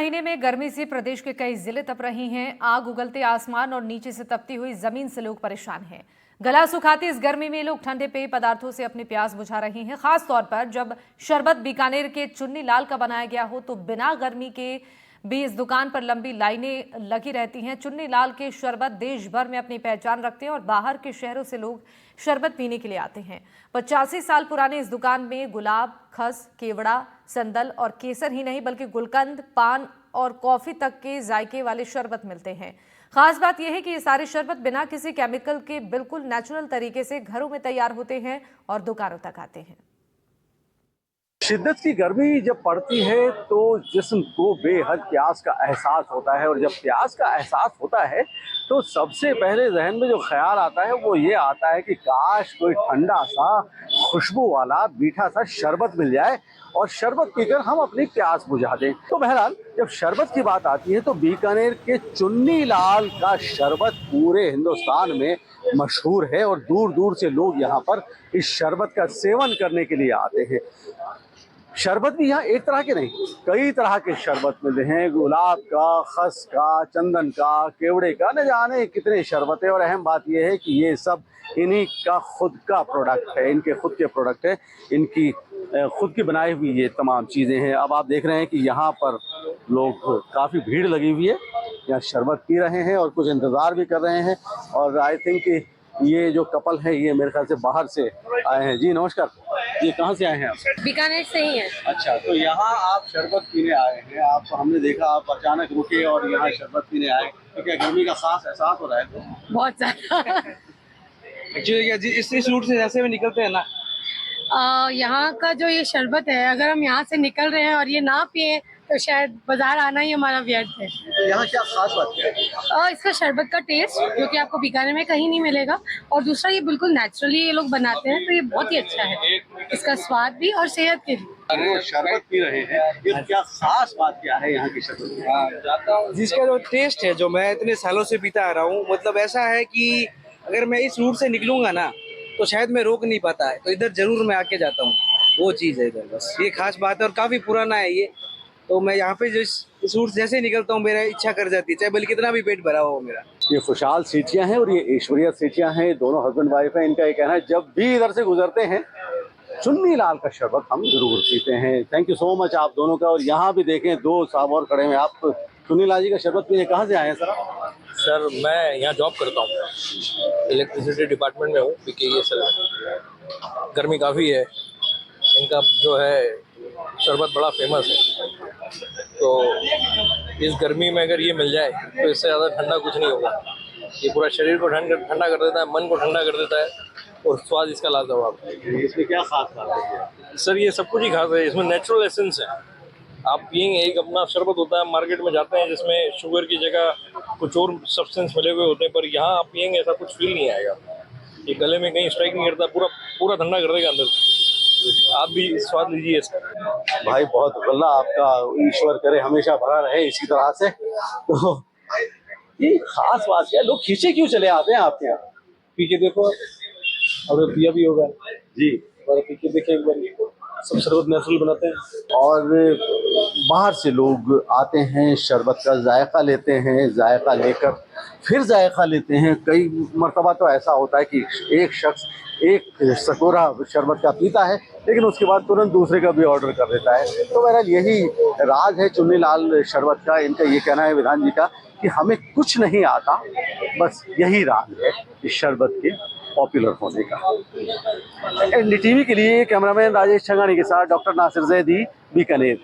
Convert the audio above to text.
महीने में गर्मी से प्रदेश के कई जिले तप रही हैं। आग उगलते आसमान और नीचे से तपती हुई जमीन से लोग परेशान हैं। गला सुखाती इस गर्मी में लोग ठंडे पेय पदार्थों से अपनी प्यास बुझा रहे हैं। खास तौर पर जब शरबत बीकानेर के चुन्नी लाल का बनाया गया हो तो बिना गर्मी के भी इस दुकान पर लंबी लाइनें लगी रहती हैं। चुन्नी लाल के शरबत देश भर में अपनी पहचान रखते हैं और बाहर के शहरों से लोग शरबत पीने के लिए आते हैं। 85 साल पुराने इस दुकान में गुलाब, खस, केवड़ा, संदल और केसर ही नहीं बल्कि गुलकंद, पान और कॉफी तक के जायके वाले शरबत मिलते हैं। खास बात यह है कि ये सारे शरबत बिना किसी केमिकल के बिल्कुल नेचुरल तरीके से घरों में तैयार होते हैं और दुकानों तक आते हैं। शिद्दत की गर्मी जब पड़ती है तो जिस्म को बेहद प्यास का एहसास होता है और जब प्यास का एहसास होता है तो सबसे पहले जहन में जो ख्याल आता है वो ये आता है कि काश कोई ठंडा सा खुशबू वाला मीठा सा शरबत मिल जाए और शरबत पीकर हम अपनी प्यास बुझा दें। तो बहरहाल जब शरबत की बात आती है तो बीकानेर के चुन्नी लाल का शरबत पूरे हिंदुस्तान में मशहूर है और दूर दूर से लोग यहाँ पर इस शरबत का सेवन करने के लिए आते हैं। शरबत भी यहाँ एक तरह के नहीं, कई तरह के शरबत मिलते हैं। गुलाब का, खस का, चंदन का, केवड़े का, न जाने कितने शरबत है। और अहम बात यह है कि ये सब इन्हीं का खुद का प्रोडक्ट है, इनके खुद के प्रोडक्ट है, इनकी खुद की बनाई हुई ये तमाम चीज़ें हैं। अब आप देख रहे हैं कि यहाँ पर लोग काफ़ी भीड़ लगी हुई है, यहाँ शरबत पी रहे हैं और कुछ इंतज़ार भी कर रहे हैं। और आई थिंक कि ये जो कपल है ये मेरे ख्याल से बाहर से आए हैं। जी नमस्कार, ये कहाँ से आए हैं आप? बीकानेर से ही है। अच्छा, तो यहाँ आप शरबत पीने आए हैं। आप हमने देखा आप अचानक रुके और यहाँ शरबत पीने आए, तो क्या गर्मी का खास एहसास हो रहा है? तो बहुत ज्यादा एक्चुअली इस रूट से जैसे भी निकलते हैं ना, यहाँ का जो ये शरबत है, अगर हम यहाँ से निकल रहे हैं और ये ना पिए तो शायद बाजार आना ही हमारा व्यर्थ है। तो यहाँ क्या खास बात क्या है? इसका शरबत का टेस्ट जो कि आपको बीकानेर में कहीं नहीं मिलेगा, और दूसरा ये बिल्कुल नेचुरली ये लोग बनाते हैं, तो ये बहुत ही अच्छा है, इसका स्वाद भी और सेहत के भी। अरे शरबत पी रहे हैं, ये क्या खास बात क्या है यहाँ की शरबत की? जिसका जो टेस्ट है जो मैं इतने सालों से पीता आ रहा हूँ, मतलब ऐसा है कि अगर मैं इस रूट से निकलूंगा ना तो शायद मैं रोक नहीं पाता है, तो इधर जरूर मैं आके जाता हूँ। वो चीज़ है इधर, बस ये खास बात है और काफ़ी पुराना है ये। तो मैं यहाँ पे जो इस रूट जैसे ही निकलता हूँ मेरा इच्छा कर जाती है, चाहे बल्कि कितना भी पेट भरा हो मेरा। ये खुशहाल सेठियाँ हैं और ये ऐश्वर्या सेठियाँ हैं, दोनों हस्बैंड वाइफ हैं। इनका ये कहना है जब भी इधर से गुजरते हैं चुन्नी लाल का शरबत हम जरूर पीते हैं। थैंक यू सो मच आप दोनों का। और यहाँ भी देखें दो साहब और खड़े हैं। आप चुन्नी लाल जी का शरबत पीने कहाँ से आए हैं सर? सर मैं यहाँ जॉब करता हूँ, इलेक्ट्रिसिटी डिपार्टमेंट में हूँ, पीके सर। गर्मी काफ़ी है, इनका जो है शरबत बड़ा फेमस है। तो इस गर्मी में अगर ये मिल जाए तो इससे ज़्यादा ठंडा कुछ नहीं होगा। ये पूरा शरीर को ठंडा कर देता है, मन को ठंडा कर देता है और स्वाद इसका लाजवाब है। इसमें क्या खास बात है? सर ये सब कुछ ही खास है, इसमें नेचुरल एसेंस है। आप पिएंगे, एक अपना शरबत होता है मार्केट में जाते हैं जिसमें शुगर की जगह कुछ और सब्सटेंस मिले हुए होते हैं, पर यहाँ आप पिएंगे ऐसा कुछ फील नहीं आएगा। ये गले में कहीं स्ट्राइक नहीं करता, पूरा ठंडा कर देगा अंदर। आप भी स्वाद लीजिए इसका। भाई बहुत गल्ला आपका, ईश्वर करे हमेशा भरा रहे इसी तरह से। तो ये खास बात क्या है, लोग खींचे क्यों चले आते हैं आपके यहाँ? पीके देखो, और पिया भी होगा जी, और पीके देखे एक बार, सब शरबत नेचुरल बनाते हैं। और बाहर से लोग आते हैं, शरबत का जायका लेते हैं, जायका लेकर फिर जायका लेते हैं। कई मर्तबा तो ऐसा होता है कि एक शख्स एक सकोरा शरबत का पीता है लेकिन उसके बाद तुरंत दूसरे का भी ऑर्डर कर देता है। तो बहरहाल यही राज है चुन्नी लाल शरबत का। इनका ये कहना है विधान जी का कि हमें कुछ नहीं आता, बस यही राज है इस शरबत के पॉपुलर होने का। एनडीटीवी के लिए कैमरामैन राजेश छंगानी के साथ डॉक्टर नासिर जैदी, बीकानेर।